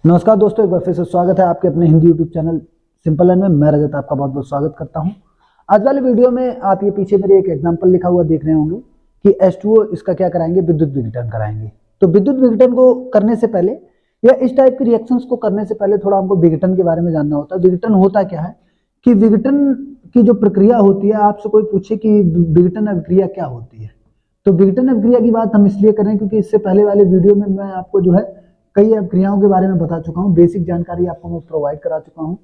नमस्कार दोस्तों, एक बार फिर से स्वागत है आपके अपने Hindi YouTube channel simple learn में। मैं रजत आपका बहुत बहुत स्वागत करता हूं। आज वाले वीडियो में आप ये पीछे मेरे एक एग्जांपल लिखा हुआ देख रहे होंगे कि H2O इसका क्या कराएंगे, विद्युत विघटन कराएंगे। तो विद्युत विघटन को करने से पहले या इस टाइप के रिएक्शंस को करने से पहले थोड़ा हमको विघटन के बारे में जानना होता है। विघटन होता क्या है कि विघटन की जो प्रक्रिया होती है, आपसे कोई पूछे कि विघटन अभिक्रिया क्या होती है, तो विघटन अभिक्रिया की बात हम इसलिए करें क्योंकि इससे पहले वाले वीडियो में मैं आपको जो है कई अभिक्रियाओं के बारे में बता चुका हूं, बेसिक जानकारी आपको मैं प्रोवाइड करा चुका हूं।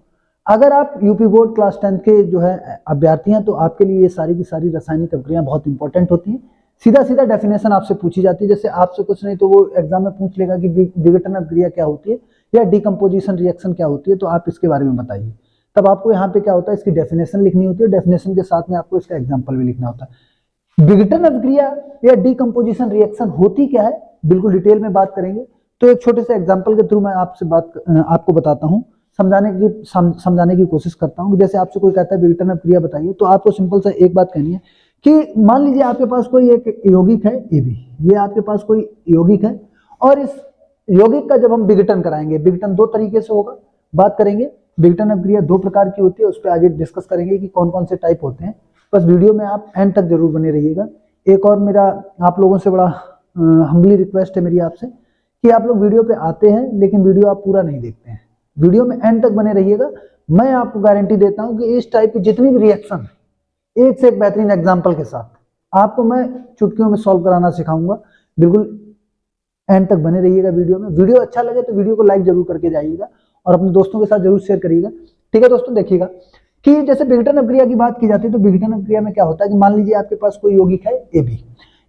अगर आप यूपी बोर्ड क्लास 10 के जो है अभ्यर्थी हैं तो आपके लिए ये सारी की सारी रासायनिक अभिक्रियाएं बहुत इंपॉर्टेंट होती हैं। सीधा सीधा डेफिनेशन आपसे पूछी जाती है, जैसे आपसे कुछ नहीं तो वो एग्जाम में पूछ लेगा कि विघटन अभिक्रिया क्या होती है या डिकम्पोजिशन रिएक्शन क्या होती है, तो आप इसके बारे में बताइए। तब आपको यहाँ पे क्या होता है, इसकी डेफिनेशन लिखनी होती है, डेफिनेशन के साथ में आपको इसका एग्जाम्पल भी लिखना होता है। विघटन अभिक्रिया या डिकम्पोजिशन रिएक्शन होती क्या है, बिल्कुल डिटेल में बात करेंगे। तो एक छोटे से एग्जांपल के थ्रू मैं आपको बताता हूं, समझाने की कोशिश करता हूं। जैसे आपसे कोई कहता है विघटन अभिक्रिया बताइए, तो आपको सिंपल सा एक बात कहनी है कि मान लीजिए आपके पास कोई एक यौगिक है AB, ये आपके पास कोई यौगिक है और इस यौगिक का जब हम विघटन कराएंगे, विघटन दो तरीके से होगा, बात करेंगे। विघटन अभिक्रिया दो प्रकार की होती है, उस पर आगे डिस्कस करेंगे कि कौन कौन से टाइप होते हैं। बस वीडियो में आप एंड तक जरूर बने रहिएगा। एक और मेरा आप लोगों से बड़ा हम्बली रिक्वेस्ट है मेरी आपसे कि आप लोग वीडियो पे आते हैं लेकिन वीडियो आप पूरा नहीं देखते हैं। वीडियो में एंड तक बने रहिएगा। मैं आपको गारंटी देता हूं कि इस टाइप की जितनी भी रिएक्शन है, एक से एक बेहतरीन एग्जांपल के साथ आपको मैं चुटकियों में सॉल्व कराना सिखाऊंगा। बिल्कुल एंड तक बने रहिएगा वीडियो में। वीडियो अच्छा लगे तो वीडियो को लाइक जरूर करके जाइएगा और अपने दोस्तों के साथ जरूर शेयर करिएगा। ठीक है दोस्तों, देखिएगा कि जैसे विघटन अभिक्रिया की बात की जाती है तो विघटन अभिक्रिया में क्या होता है कि मान लीजिए आपके पास कोई यौगिक है AB।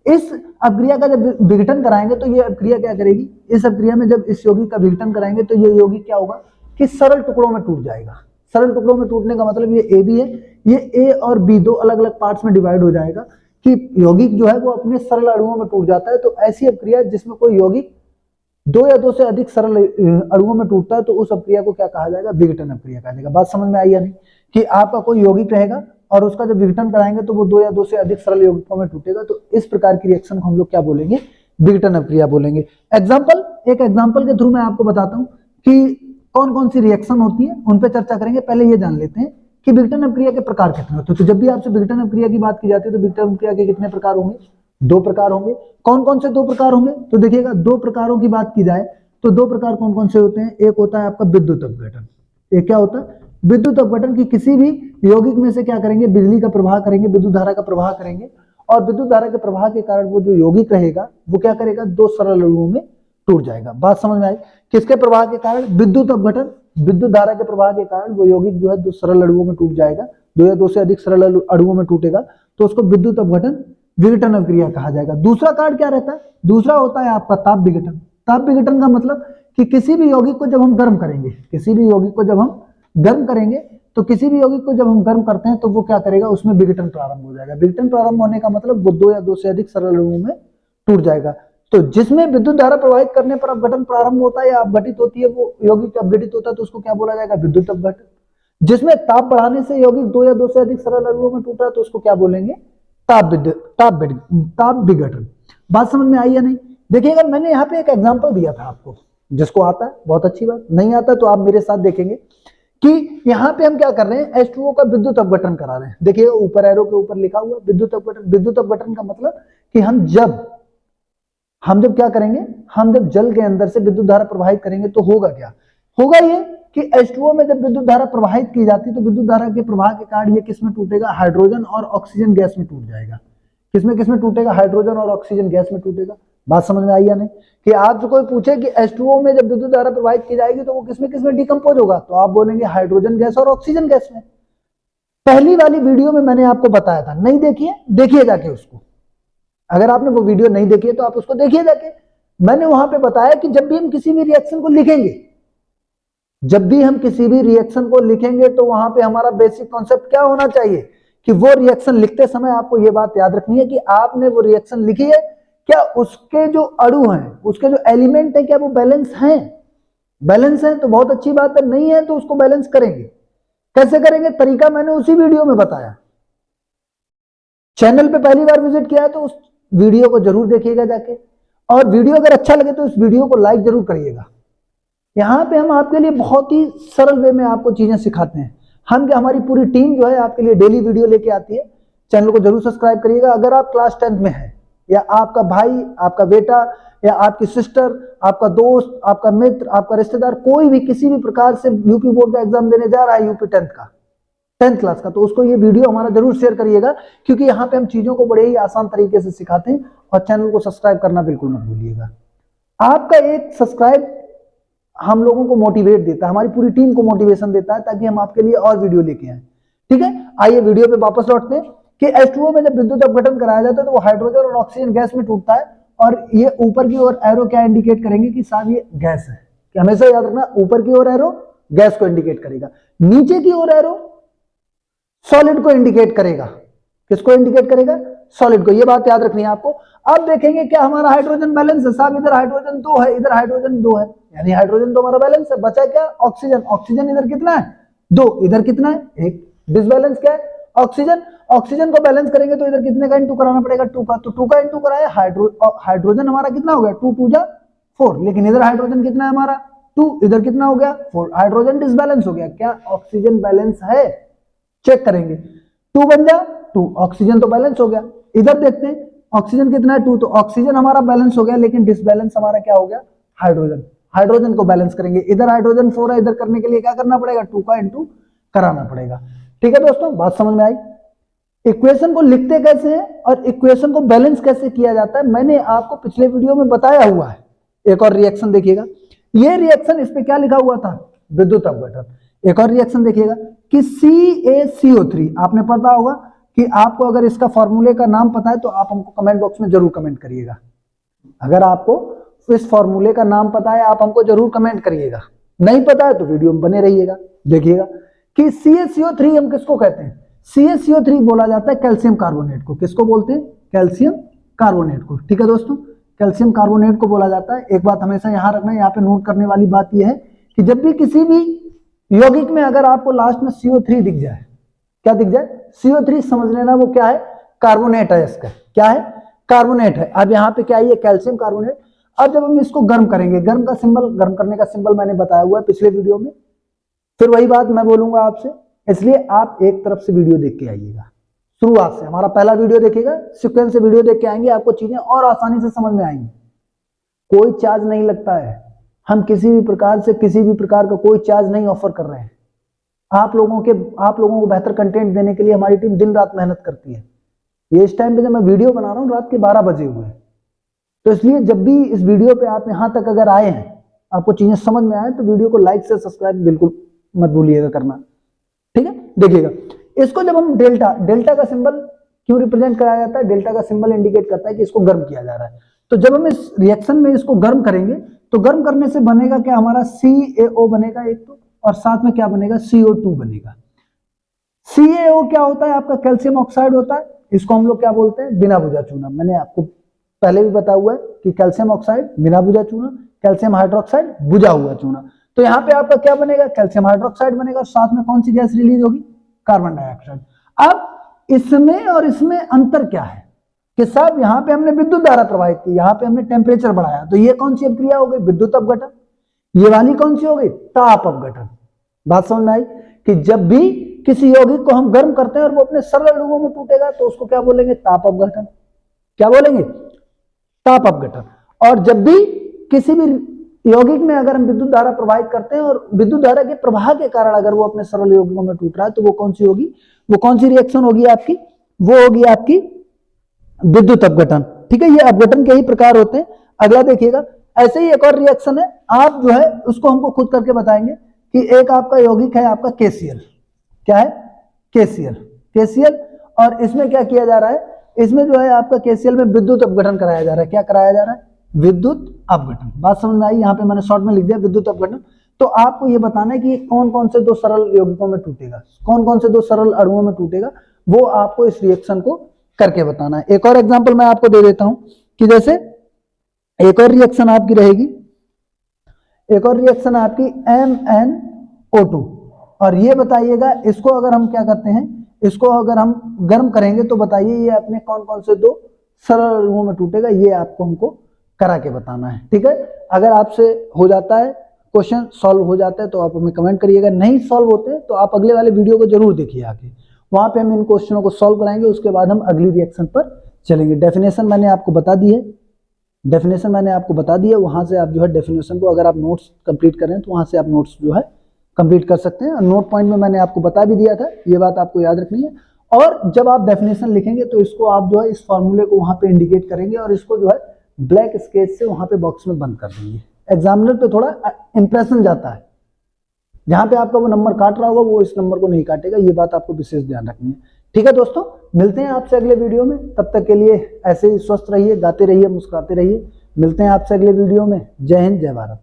इस अभिक्रिया का जब विघटन कराएंगे तो ये अभिक्रिया क्या करेगी, इस अभिक्रिया में जब इस यौगिक का विघटन कराएंगे तो ये यौगिक क्या होगा कि सरल टुकड़ों में टूट जाएगा। सरल टुकड़ों में टूटने का मतलब ये AB है, ये A और B दो अलग अलग पार्ट्स में डिवाइड हो जाएगा कि यौगिक जो है वो अपने सरल अणुओं में टूट जाता है। तो ऐसी अभिक्रिया जिसमें कोई यौगिक दो या दो से अधिक सरल अणुओं में टूटता है तो उस अभिक्रिया को क्या कहा जाएगा, विघटन अभिक्रिया कहा जाएगा। बात समझ में आई या नहीं कि आपका कोई यौगिक रहेगा और उसका जब विघटन कराएंगे तो वो दो या दो से अधिक सरल यौगिकों में टूटेगा। तो इस प्रकार की रिएक्शन को हम लोग क्या बोलेंगे, विघटन अभिक्रिया बोलेंगे। एक एग्जांपल के थ्रू मैं आपको बताता हूं कि कौन कौन सी रिएक्शन होती है, उन पे चर्चा करेंगे। पहले ये जान लेते हैं कि विघटन अभिक्रिया के प्रकार कितने होते हैं। तो जब भी आपसे विघटन अभिक्रिया की बात की जाती है तो विघटन अभिक्रिया के कितने प्रकार होंगे, दो प्रकार होंगे। कौन कौन से दो प्रकार होंगे, तो देखिएगा दो प्रकारों की बात की जाए तो दो प्रकार कौन कौन से होते हैं। एक होता है आपका विद्युत अपघटन। एक क्या होता है, विद्युत अपघटन की किसी भी यौगिक में से क्या करेंगे, बिजली का प्रवाह करेंगे, विद्युत धारा का प्रवाह करेंगे और विद्युत धारा के प्रवाह के कारण वो जो यौगिक रहेगा वो क्या करेगा, दो सरल अणुओं में टूट जाएगा। बात समझ में आई, किसके प्रवाह के कारण, विद्युत अपघटन, विद्युत धारा के प्रवाह के कारण वो यौगिक जो है दो सरल अणुओं में टूट जाएगा, दो या दो से अधिक सरल अणुओं में टूटेगा तो उसको विद्युत अपघटन विघटन अभिक्रिया कहा जाएगा। दूसरा कार्ड क्या रहता है, दूसरा होता है आपका ताप विघटन। ताप विघटन का मतलब कि किसी भी यौगिक को जब हम गर्म करेंगे, किसी भी यौगिक को जब हम गर्म करेंगे तो किसी भी यौगिक को जब हम गर्म करते हैं तो वो क्या करेगा, उसमें विघटन प्रारंभ हो जाएगा। विघटन प्रारंभ होने का मतलब वो दो या दो से अधिक सरल अणुओं में टूट जाएगा। तो जिसमें विद्युत धारा प्रवाहित करने पर अपघटन प्रारंभ होता है या अपघटित होती है, वो यौगिक अपघटित होता है तो उसको क्या बोला जाएगा, विद्युत अपघटन। जिसमें ताप बढ़ाने से यौगिक दो या दो से अधिक सरल अणुओं में टूटा तो उसको क्या बोलेंगे, ताप विघटन। बात समझ में आई या नहीं। देखिएगा मैंने यहाँ पे एक एग्जांपल दिया था आपको, जिसको आता है बहुत अच्छी बात, नहीं आता तो आप मेरे साथ देखेंगे कि यहाँ पे हम क्या कर रहे हैं, H2O का विद्युत अपघटन करा रहे हैं। देखिए ऊपर एरो के ऊपर लिखा हुआ विद्युत अपघटन। विद्युत अपघटन का मतलब कि हम जब क्या करेंगे, हम जब जल के अंदर से विद्युत धारा प्रवाहित करेंगे तो होगा क्या, होगा ये कि H2O में जब विद्युत धारा प्रवाहित की जाती है तो विद्युत धारा के प्रवाह के कारण ये किसमें टूटेगा, हाइड्रोजन और ऑक्सीजन गैस में टूट जाएगा। किसमें टूटेगा, हाइड्रोजन और ऑक्सीजन गैस में टूटेगा। बात समझ में आई या नहीं कि आपसे कोई पूछे कि H2O में जब विद्युत धारा प्रवाहित की जाएगी तो वो किसमें डिकम्पोज होगा, तो आप बोलेंगे हाइड्रोजन गैस और ऑक्सीजन गैस में। पहली वाली वीडियो में मैंने आपको बताया था, नहीं देखिए, देखिए जाके उसको। अगर आपने वो वीडियो नहीं देखी है तो आप उसको देखिए जाके। मैंने वहां पे बताया कि जब भी हम किसी भी रिएक्शन को लिखेंगे, जब भी हम किसी भी रिएक्शन को लिखेंगे तो वहां पे हमारा बेसिक कॉन्सेप्ट क्या होना चाहिए कि वो रिएक्शन लिखते समय आपको ये बात याद रखनी है कि आपने वो रिएक्शन लिखी है, क्या उसके जो अणु हैं, उसके जो एलिमेंट है, क्या वो बैलेंस हैं। बैलेंस है तो बहुत अच्छी बात है, नहीं है तो उसको बैलेंस करेंगे। कैसे करेंगे, तरीका मैंने उसी वीडियो में बताया। चैनल पे पहली बार विजिट किया है तो उस वीडियो को जरूर देखिएगा जाके, और वीडियो अगर अच्छा लगे तो इस वीडियो को लाइक जरूर करिएगा। यहाँ पे हम आपके लिए बहुत ही सरल वे में आपको चीजें सिखाते हैं। हम क्या, हमारी पूरी टीम जो है आपके लिए डेली वीडियो लेके आती है। चैनल को जरूर सब्सक्राइब करिएगा। अगर आप क्लास 10th में है, या आपका भाई, आपका बेटा, या आपकी सिस्टर, आपका दोस्त, आपका मित्र, आपका रिश्तेदार, कोई भी किसी भी प्रकार से यूपी बोर्ड का एग्जाम देने जा रहा है, यूपी 10th क्लास का, तो उसको ये वीडियो हमारा जरूर शेयर करिएगा, क्योंकि यहाँ पे हम चीजों को बड़े ही आसान तरीके से सिखाते हैं। और चैनल को सब्सक्राइब करना बिल्कुल मत भूलिएगा। आपका एक सब्सक्राइब हम लोगों को मोटिवेट देता है, हमारी पूरी टीम को मोटिवेशन देता है, ताकि हम आपके लिए और वीडियो लेके आए। ठीक है, आइए वीडियो पे वापस लौटते हैं कि H2O में जब विद्युत अपघटन कराया जाता है तो वो हाइड्रोजन और ऑक्सीजन गैस में टूटता है। और ये ऊपर की ओर एरो क्या इंडिकेट करेंगे कि साहब ये गैस है, कि हमेशा याद रखना, ऊपर की ओर एरो गैस को इंडिकेट करेगा, नीचे की ओर एरो सॉलिड को इंडिकेट करेगा। किसको इंडिकेट करेगा? सॉलिड को। ये बात याद रखनी है आपको। अब देखेंगे क्या हमारा हाइड्रोजन बैलेंस है। साहब इधर हाइड्रोजन 2 है, इधर हाइड्रोजन 2 है, यानी हाइड्रोजन तो हमारा बैलेंस है। बचा क्या? ऑक्सीजन। ऑक्सीजन इधर कितना है? 2, इधर कितना है? 1। डिसबैलेंस क्या है? ऑक्सीजन। ऑक्सीजन को बैलेंस करेंगे तो इधर कितने का इंटू कराना पड़ेगा? 2 का। तो 2 का इंटू कराया, हाइड्रोजन हमारा कितना हो गया? 2 2 जा 4। लेकिन इधर हाइड्रोजन कितना है हमारा? 2। इधर कितना हो गया? 4। हाइड्रोजन डिसबैलेंस हो गया। क्या ऑक्सीजन बैलेंस है? चेक करेंगे। 2 बन जा 2, ऑक्सीजन तो बैलेंस हो गया। इधर देखते हैं ऑक्सीजन कितना है? 2। तो ऑक्सीजन हमारा बैलेंस हो गया, लेकिन डिसबैलेंस हमारा क्या हो गया? हाइड्रोजन। हाइड्रोजन को बैलेंस करेंगे। इधर हाइड्रोजन 4 है, इधर करने के लिए क्या करना पड़ेगा? 2 का इंटू कराना पड़ेगा। ठीक है दोस्तों, बात समझ में आई? इक्वेशन को लिखते कैसे हैं और इक्वेशन को बैलेंस कैसे किया जाता है, मैंने आपको पिछले वीडियो में बताया हुआ है। एक और रिएक्शन देखिएगा। ये रिएक्शन, इस पे क्या लिखा हुआ था? विद्युत अपघटन। एक और रिएक्शन देखिएगा कि CaCO3, आपने पढ़ा होगा कि आपको अगर इसका फॉर्मूले का नाम पता है तो आप हमको कमेंट बॉक्स में जरूर कमेंट करिएगा। अगर आपको इस फॉर्मूले का नाम पता है, आप हमको जरूर कमेंट करिएगा। नहीं पता है तो वीडियो में बने रहिएगा, देखिएगा कि CaCO3 हम किसको कहते हैं? CaCO3 बोला जाता है कैल्शियम कार्बोनेट को। किसको बोलते हैं? कैल्शियम कार्बोनेट को। ठीक है दोस्तों, कैल्शियम कार्बोनेट को बोला जाता है। एक बात हमेशा यहां रखना है, यहाँ पे नोट करने वाली बात यह है कि जब भी किसी भी यौगिक में अगर आपको लास्ट में CO3 दिख जाए, क्या दिख जाए? CO3, समझ लेना वो क्या है? कार्बोनेट है। इसका क्या है? कार्बोनेट है। अब यहाँ पे क्या है? Calcium carbonate. अब जब हम इसको गर्म करेंगे, गर्म का सिंबल, गर्म करने का सिंबल मैंने बताया हुआ है पिछले वीडियो में, फिर वही बात मैं बोलूंगा आपसे, इसलिए आप एक तरफ से वीडियो देख के आइएगा। शुरुआत से हमारा पहला वीडियो देखिएगा, सीक्वेंस से वीडियो देख के आएंगे, आपको चीजें और आसानी से समझ में आएंगी। कोई चार्ज नहीं लगता है, हम किसी भी प्रकार से किसी भी प्रकार का कोई चार्ज नहीं ऑफर कर रहे हैं। आप लोगों को बेहतर कंटेंट देने के लिए हमारी टीम दिन रात मेहनत करती है। ये इस टाइम पे जब मैं वीडियो बना रहा हूँ, रात के 12 बजे हुए हैं, तो इसलिए जब भी इस वीडियो पे आप यहां तक अगर आए हैं, आपको चीजें समझ में आए, तो वीडियो को लाइक से सब्सक्राइब बिल्कुल मत भूलिएगा करना। ठीक है, देखिएगा इसको जब हम डेल्टा का सिंबल क्यों रिप्रेजेंट कराया जाता है? डेल्टा का सिंबल इंडिकेट करता है कि इसको गर्म किया जा रहा है। तो जब हम इस रिएक्शन में इसको गर्म करेंगे, तो गर्म करने से बनेगा क्या? हमारा CaO बनेगा एक तो, और साथ में क्या बनेगा? CO2 बनेगा। CaO क्या होता है? आपका कैल्शियम ऑक्साइड होता है। इसको हम लोग क्या बोलते हैं? बिना बुझा चूना। मैंने आपको पहले भी बताया हुआ है कि कैल्शियम ऑक्साइड बिना बुझा चूना, कैल्शियम हाइड्रोक्साइड बुझा हुआ चूना। तो यहाँ पे आपका क्या बनेगा? कैल्शियम हाइड्रोक्साइड बनेगा। साथ में कौन सी गैस रिलीज होगी? Carbon dioxide. अब इसमें और इसमें अंतर क्या है कि साहब यहाँ पे हमने विद्युत धारा प्रवाहित की, यहाँ पे हमने टेम्परेचर बढ़ाया, तो ये कौन सी अभिक्रिया हो गई? विद्युत अपघटन। ये वाली कौन सी हो गई? ताप अपघटन। बात समझ में आई कि जब भी किसी यौगिक को हम गर्म करते हैं और वो अपने सरल अणुओं में टूटेगा, तो उसको क्या बोलेंगे? ताप अपघटन। क्या बोलेंगे? ताप अपघटन। और जब भी किसी भी यौगिक में अगर हम विद्युत धारा प्रवाहित करते हैं और विद्युत धारा के प्रवाह के कारण अगर वो अपने सरल यौगिकों में टूट रहा है, तो वो कौन सी होगी? वो कौन सी रिएक्शन होगी आपकी? वो होगी आपकी विद्युत अपघटन। ठीक है, ये अपघटन के ही प्रकार होते हैं। अगला देखिएगा, ऐसे ही एक और रिएक्शन है, आप जो है उसको हमको खुद करके बताएंगे कि एक आपका यौगिक है आपका KCl। क्या है? KCl। और इसमें क्या किया जा रहा है? इसमें जो है आपका KCl में विद्युत अपघटन कराया जा रहा है। क्या कराया जा रहा है? विद्युत अपघटन। बात समझ में आई? यहाँ पे मैंने शॉर्ट में लिख दिया विद्युत अपघटन। तो आपको ये बताना है कि कौन कौन से दो सरल यौगिकों में टूटेगा, कौन कौन से दो सरल अणुओं में टूटेगा, वो आपको इस रिएक्शन को करके बताना है। एक और एग्जांपल मैं आपको दे देता हूं कि जैसे एक और रिएक्शन आपकी रहेगी, एक और रिएक्शन आपकी MnO2। और ये बताइएगा इसको अगर हम क्या करते हैं, इसको अगर हम गर्म करेंगे तो बताइए ये अपने कौन कौन से दो सरल अणुओं में टूटेगा, ये आपको हमको करा के बताना है। ठीक है, अगर आपसे हो जाता है क्वेश्चन सॉल्व हो जाता है तो आप हमें कमेंट करिएगा, नहीं सॉल्व होते तो आप अगले वाले वीडियो को जरूर देखिए आके, वहां पे हम इन क्वेश्चनों को सॉल्व कराएंगे, उसके बाद हम अगली रिएक्शन पर चलेंगे। डेफिनेशन मैंने आपको बता दी है, वहां से आप जो है डेफिनेशन को, अगर आप नोट्स कंप्लीट करें तो वहां से आप नोट्स जो है कंप्लीट कर सकते हैं। नोट पॉइंट में मैंने आपको बता भी दिया था, ये बात आपको याद रखनी है। और जब आप डेफिनेशन लिखेंगे तो इसको आप जो है इस फॉर्मूले को वहां पे इंडिकेट करेंगे और इसको जो है ब्लैक स्केच से वहां पे बॉक्स में बंद कर देंगे। एग्जामिनर पे थोड़ा इंप्रेशन जाता है, जहां पे आपका वो नंबर काट रहा होगा वो इस नंबर को नहीं काटेगा, ये बात आपको विशेष ध्यान रखनी है। ठीक है दोस्तों, मिलते हैं आपसे अगले वीडियो में, तब तक के लिए ऐसे ही स्वस्थ रहिए, गाते रहिए, मुस्कुराते रहिए। मिलते हैं आपसे अगले वीडियो में। जय हिंद, जय भारत।